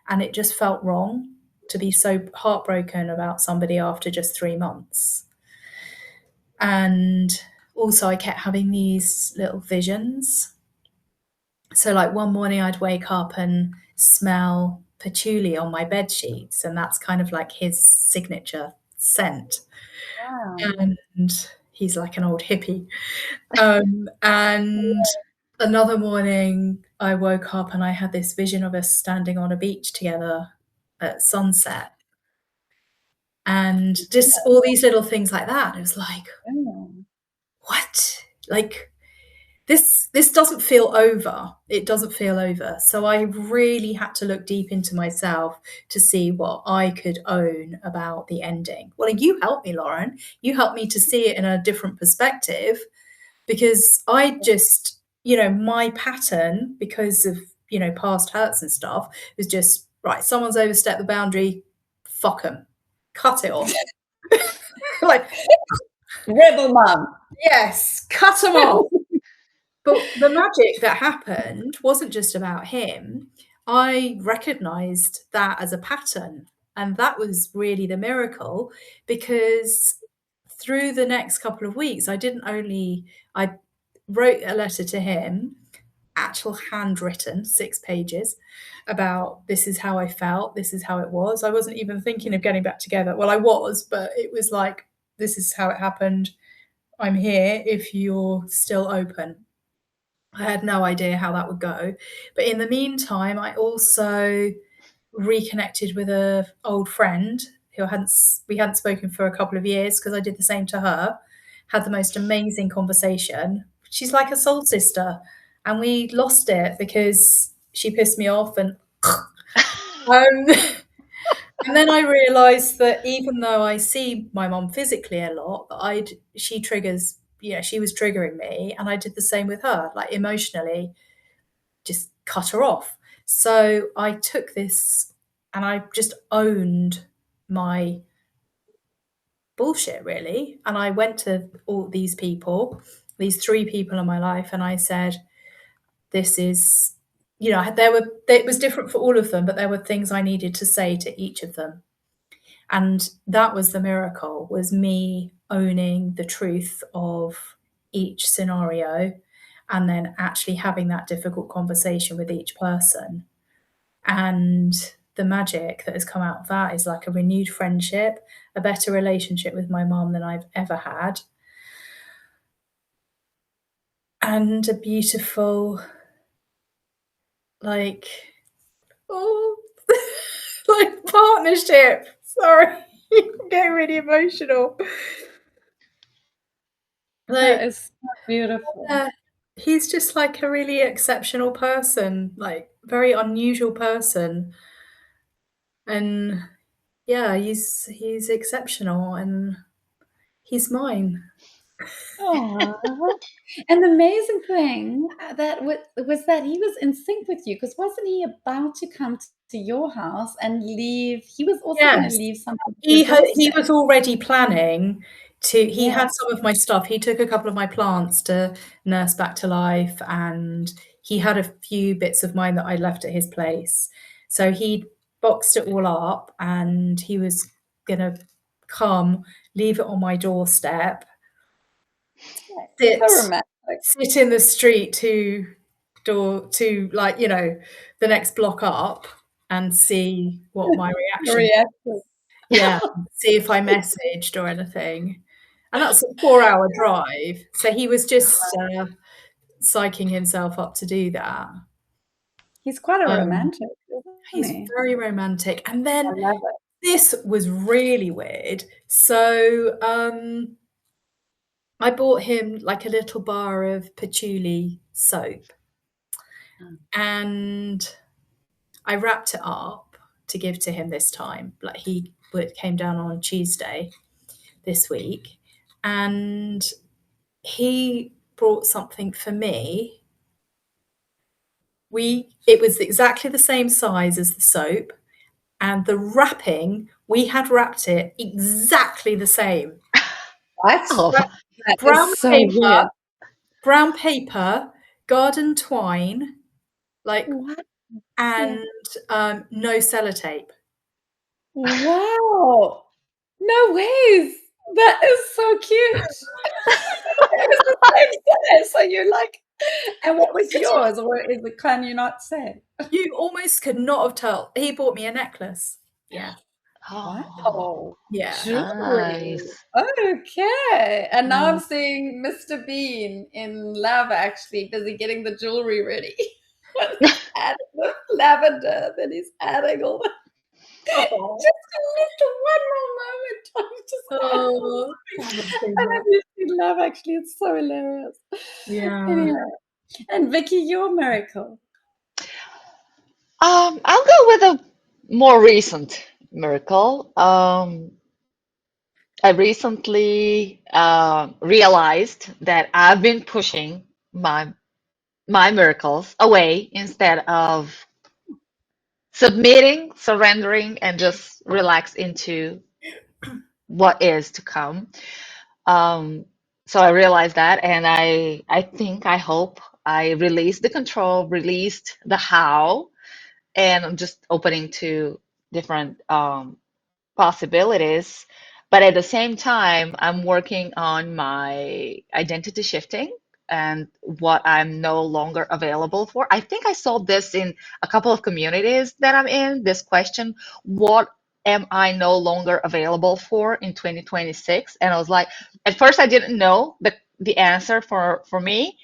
and it just felt wrong to be so heartbroken about somebody after just 3 months. And also I kept having these little visions. So like one morning I'd wake up and smell patchouli on my bed sheets, and that's kind of like his signature scent. Wow. And he's like an old hippie. And another morning I woke up and I had this vision of us standing on a beach together at sunset. And just all these little things like that. It was like, what? Like, this doesn't feel over. It doesn't feel over. So I really had to look deep into myself to see what I could own about the ending. Well, you helped me, Lauren. You helped me to see it in a different perspective, because I just, my pattern, because of, past hurts and stuff, was just, right, someone's overstepped the boundary, fuck them. Cut it off. Like, Rebel mom. yes, cut them off. But the magic that happened wasn't just about him. I recognized that as a pattern. And that was really the miracle, because through the next couple of weeks, I wrote a letter to him, actual handwritten, 6 pages, about this is how I felt, this is how it was. I wasn't even thinking of getting back together. Well, I was, but it was like, this is how it happened. I'm here if you're still open. I had no idea how that would go. But in the meantime, I also reconnected with an old friend who we hadn't spoken for a couple of years, because I did the same to her. Had the most amazing conversation. She's like a soul sister, and we lost it because she pissed me off, and and then I realised that even though I see my mom physically a lot, she triggers. She was triggering me, and I did the same with her, like emotionally, just cut her off. So I took this and I just owned my bullshit, really. And I went to all these people, these 3 people in my life, and I said, this is, it was different for all of them, but there were things I needed to say to each of them. And that was the miracle, was me owning the truth of each scenario, and then actually having that difficult conversation with each person. And the magic that has come out of that is like a renewed friendship, a better relationship with my mom than I've ever had, and a beautiful, like, like partnership. Sorry, I'm getting really emotional. That is so beautiful. He's just like a really exceptional person, like very unusual person. And yeah, he's exceptional, and he's mine. Oh, and the amazing thing that was that he was in sync with you, because wasn't he about to come to your house and leave? He was also going to leave something. He was already planning to. He Yeah. had some of my stuff. He took a couple of my plants to nurse back to life, and he had a few bits of mine that I left at his place. So he boxed it all up, and he was gonna come, leave it on my doorstep, So romantic. sit in the street to like, the next block up, and see what my reaction. Yeah, see if I messaged or anything. And that's a 4-hour drive. So he was just psyching himself up to do that. He's quite a romantic, isn't He's he? very romantic. And I then love it. this was really weird. So I bought him like a little bar of patchouli soap, and I wrapped it up to give to him this time. Like, he came down on Tuesday this week, and he brought something for me. It was exactly the same size as the soap, and the wrapping, we had wrapped it exactly the same. What? Oh, That Brown is so paper, weird. brown paper, garden twine, like, What? and no sellotape. Wow. No ways. That is so cute. It was the same size. So you're like, and what was yours? Or is it, can you not say? You almost could not have told. He bought me a necklace. Yeah. Wow. Yeah. Jewelry. nice. Okay. And now I'm seeing Mr. Bean in lava actually busy getting the jewelry ready. He's adding the lavender, then he's adding all the Oh. just a little one more moment. I'm just and I just love actually, it's so hilarious. Yeah. Anyway. And Vicky, your miracle. I'll go with a more recent miracle. I recently realized that I've been pushing my miracles away instead of submitting, surrendering, and just relax into what is to come. Um, so I realized that, and I think, I hope I released the control, released the how, and I'm just opening to different possibilities. But at the same time, I'm working on my identity shifting and what I'm no longer available for. I think I saw this in a couple of communities that I'm in, this question, what am I no longer available for in 2026? And I was like, at first I didn't know the answer for me,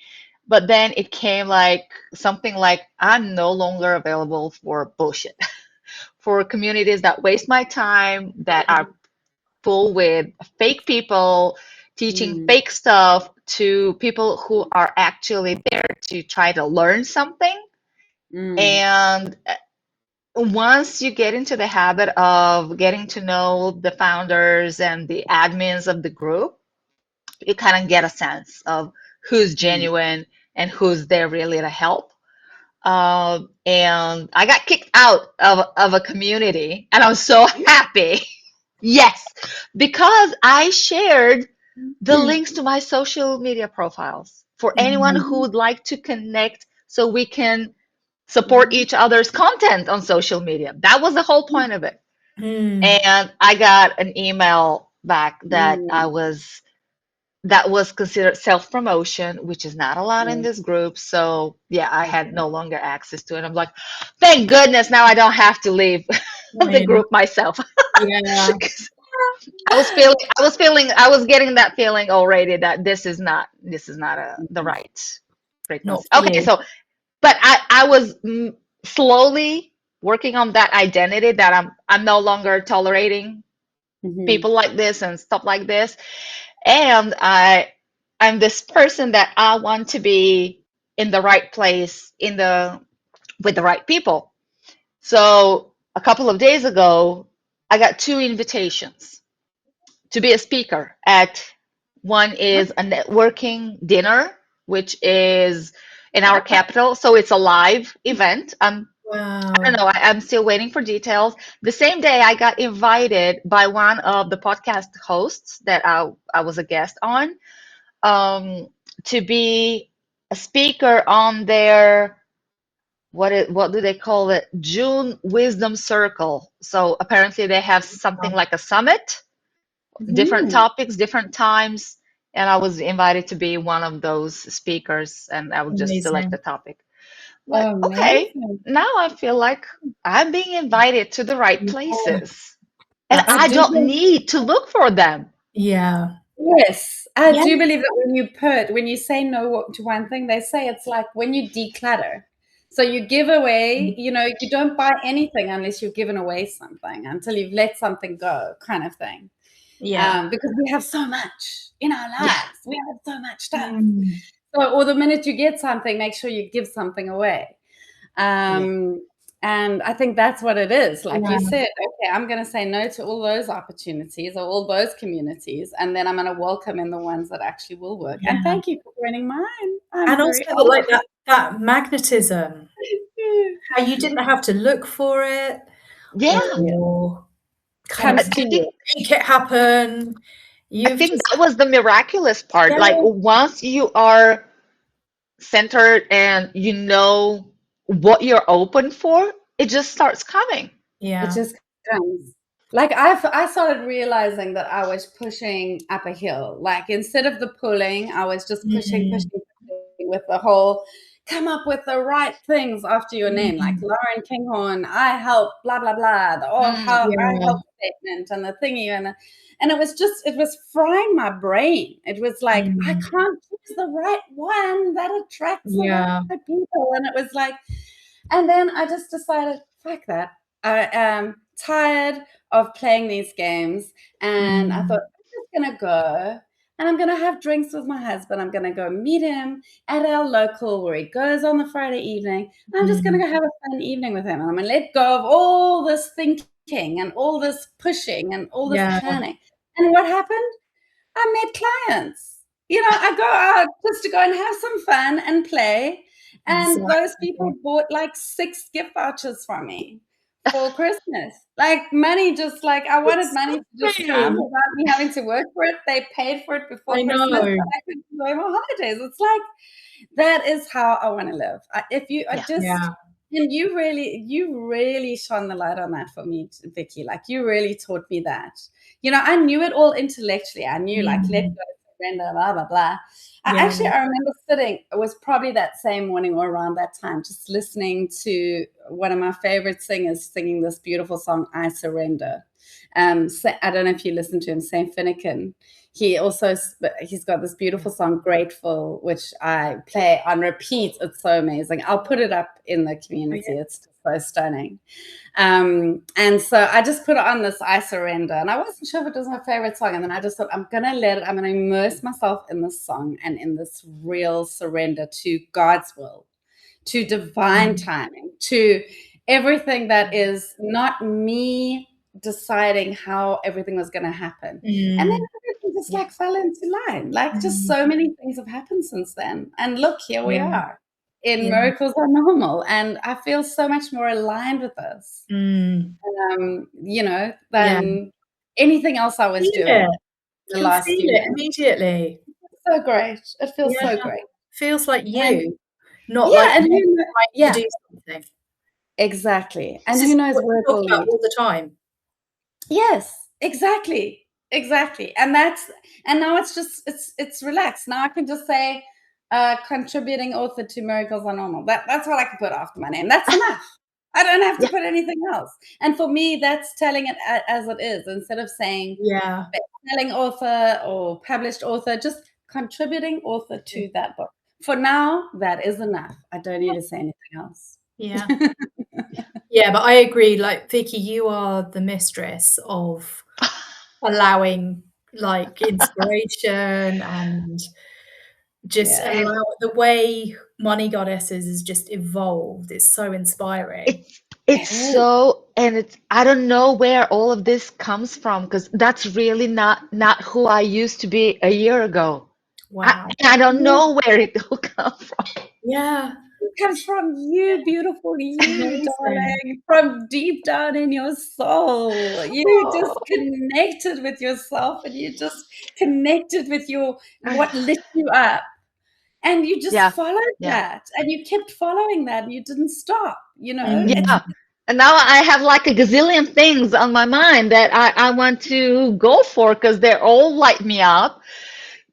but then it came like something like, I'm no longer available for bullshit, for communities that waste my time, that are full with fake people teaching fake stuff, to people who are actually there to try to learn something. And once you get into the habit of getting to know the founders and the admins of the group, you kind of get a sense of who's genuine and who's there really to help. And I got kicked out of a community, and I'm so happy. Yes, because I shared the links to my social media profiles for anyone who would like to connect, so we can support each other's content on social media. That was the whole point of it. And I got an email back that was considered self-promotion, which is not allowed in this group. So yeah, I had no longer access to it. I'm like, thank goodness, now I don't have to leave the group myself. Yeah. I was getting that feeling already that this is not the right frequency. Okay, so but I was slowly working on that identity, that I'm no longer tolerating people like this and stuff like this. And I'm this person that I want to be in the right place, with the right people. So a couple of days ago, I got 2 invitations to be a speaker at, one is a networking dinner, which is in our capital. So it's a live event. Wow. I don't know. I'm still waiting for details. The same day, I got invited by one of the podcast hosts that I was a guest on, to be a speaker on their what do they call it? June Wisdom Circle. So apparently they have something like a summit, different Mhm. topics, different times, and I was invited to be one of those speakers, and I would just select the Amazing. topic. Like, okay, Amazing. now I feel like I'm being invited to the right Yeah, places, and that's I I do don't believe, need to look for them. yeah. yes, I Yeah. do believe that when you say no to one thing, they say it's like when you declutter. So you give away, you don't buy anything unless you've given away something, until you've let something go, kind of thing. Yeah. Because we have so much in our Yeah, lives. We have so much stuff. Mm. So, or the minute you get something, make sure you give something away. yeah, And I think that's what it is. Like you Yeah. said, okay, I'm going to say no to all those opportunities or all those communities, and then I'm going to welcome in the ones that actually will work. And Yeah. thank you for joining mine. I'm And very also like honored. that magnetism, how you didn't have to look for it yeah. or kind of Comes I to think you. make it happen. I You've think just, that was the miraculous part. yeah, Like once you are centered and you know what you're open for, it just starts coming. It yeah. just comes. Like I started realizing that I was pushing up a hill. Like instead of the pulling, I was just pushing, Mm, pushing, pushing with the whole come up with the right things after your name, like mm, Lauren Kinghorn, I help, blah blah blah, the all Mm, how I yeah. help statement and the thingy and it was frying my brain. It was like I Mm, can't choose the right one that attracts the yeah. right people, and it was like, and then I just decided, fuck that. I am tired of playing these games. And I thought, Mm, I'm just going to go and I'm going to have drinks with my husband. I'm going to go meet him at our local where he goes on the Friday evening. I'm just going to mm, go have a fun evening with him. And I'm going to let go of all this thinking and all this pushing and all this yeah. planning. And what happened? I met clients. I go out just to go and have some fun and play. And those people Exactly. bought like 6 gift vouchers from me for Christmas. Like money, just like I wanted money to just come Exactly. without me having to work for it. They paid for it before I Christmas, know. but I could enjoy my holidays. It's like that is how I want to live. If you I yeah. just Yeah. and you really shone the light on that for me, Vicky. Like you really taught me that. I knew it all intellectually. I knew like let Mm, go, surrender, blah blah blah. yeah. I remember sitting. It was probably that same morning or around that time, just listening to one of my favorite singers singing this beautiful song, "I Surrender." I don't know if you listen to him, Saint Finnegan. He's got this beautiful song, Grateful, which I play on repeat. It's so amazing. I'll put it up in the Oh, yeah. community. It's just so stunning. And so I just put it on this I Surrender. And I wasn't sure if it was my favorite song. And then I just thought, I'm going to immerse myself in this song and in this real surrender to God's will, to divine Mm, timing, to everything that is not me deciding how everything was going to happen. And then mm, everything just yeah. like fell into line. Like just Mm, so many things have happened since then. And look, here we yeah. are in Yeah. Miracles Are Normal. And I feel so much more aligned with this, Mm, yeah. than anything else I was Feel doing it. the Can last feel few it months. immediately. So great. It feels Yeah. so great. Feels like And you, not yeah, like and you're trying to yeah, do something. exactly. This And is who knows what where you it talk will about lead. all the time. Yes, exactly. Exactly. And now it's relaxed. Now I can just say contributing author to Miracles Are Normal. That's what I can put after my name. That's enough. I don't have to Yeah. put anything else. And for me, that's telling it as it is instead of saying Yeah. best-selling author or published author, just contributing author to that book. For now, that is enough. I don't need to say anything else. Yeah. Yeah, but I agree. Like, Vicky, you are the mistress of allowing like inspiration and just Yeah. allow the way Money Goddesses has just evolved. It's so inspiring. It's so, and it's, I don't know where all of this comes from because that's really not who I used to be a year ago. I Wow. I don't know where it all comes from. Yeah. It comes from you, beautiful you, Amazing. darling, from deep down in your soul. You just Oh, connected with yourself and you just connected with what lit you up. And you just Yeah. followed Yeah. that, and you kept following that, and you didn't stop, Mm. It's Yeah. And now I have like a gazillion things on my mind that I want to go for because they're all light me up.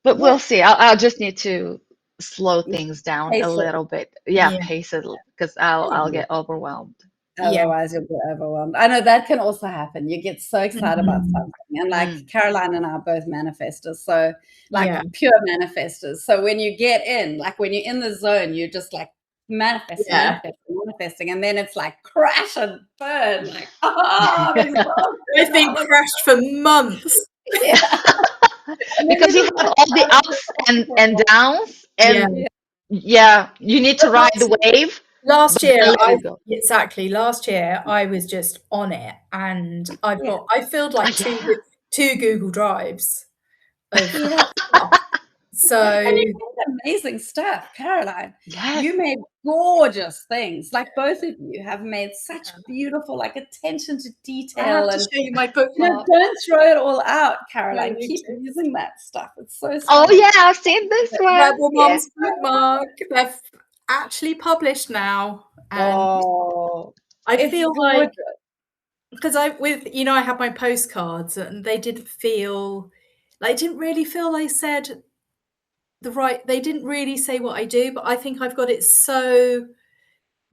But we'll see. I'll just need to slow things down a pace it. little bit. Yeah, Yeah. pace it because I'll get overwhelmed. Yeah. Otherwise, you'll get overwhelmed. I know that can also happen. You get so excited about Mhm. something. And like Mm. Caroline and I are both manifestors. So, like Yeah. pure manifestors. So, when you get in, like when you're in the zone, you're just like manifesting, Yeah. manifesting, manifesting. And then it's like crash and burn. Like, oh, I'm exhausted. I've been crashed for months. Yeah. And then Because you're you just have like, all the oh, ups and downs, Yeah. and yeah, you need to ride the wave, Last but year, then let it go. exactly. Last year, I was just on it, and I filled Oh, like yeah. two Google Drives of yeah. stuff. So And you made amazing stuff, Caroline. Yes. You made gorgeous things. Like both of you have made such beautiful, like attention to I have detail, to and show you my bookmark. don't throw it all out, No, Caroline. you Keep do. using that stuff. It's so Oh strong. yeah, I've seen this one. Rebel Yeah. Mom's bookmark. They're actually published now, and Oh, I it's feel like gorgeous. because I had my postcards, and they didn't feel like it didn't really feel they said they didn't really say what I do, but I think I've got it so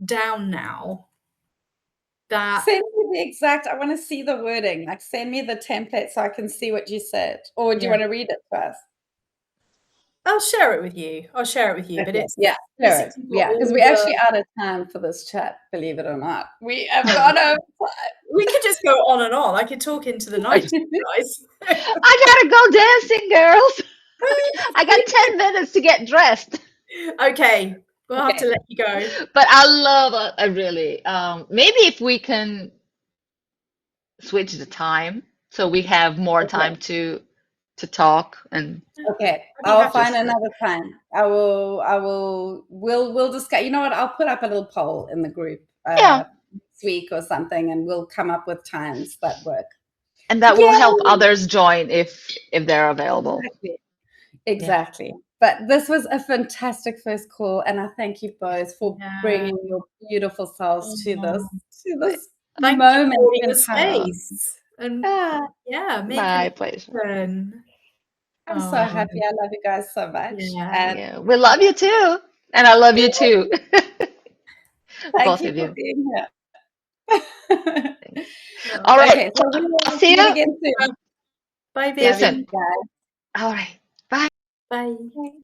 down now that Send me the exact. I want to see the wording. Like, send me the template so I can see what you said. Or do you yeah. want to read it first? I'll share it with you. But Okay. it's Yeah, sure. basically got Yeah, because all we're actually the. out of time for this chat, believe it or not. We have gone over We could just go on and on. I could talk into the night, guys. I gotta go dancing, girls. I got 10 minutes to get dressed. Okay, we'll have to Okay. let you go. But I really, maybe if we can switch the time so we have more time to talk and Okay, I'd be I'll happy. find just another time. We'll discuss. You know what? I'll put up a little poll in the group yeah, this week or something, and we'll come up with times that work. and that will Yeah, help others join if they're available. exactly. Yeah. Exactly. But this was a fantastic first call, and I thank you both for bringing your beautiful selves to this Thank you for moment holding in the time. space and making My it pleasure. happen. I'm so happy. I love you guys so much. Yeah. And Yeah, we love you too, and I love you too. thank Both you of for you. being here. All Okay, right, so we I'll will see meet you. again soon. Bye, See you Love you soon. baby. guys. All right, bye. Bye.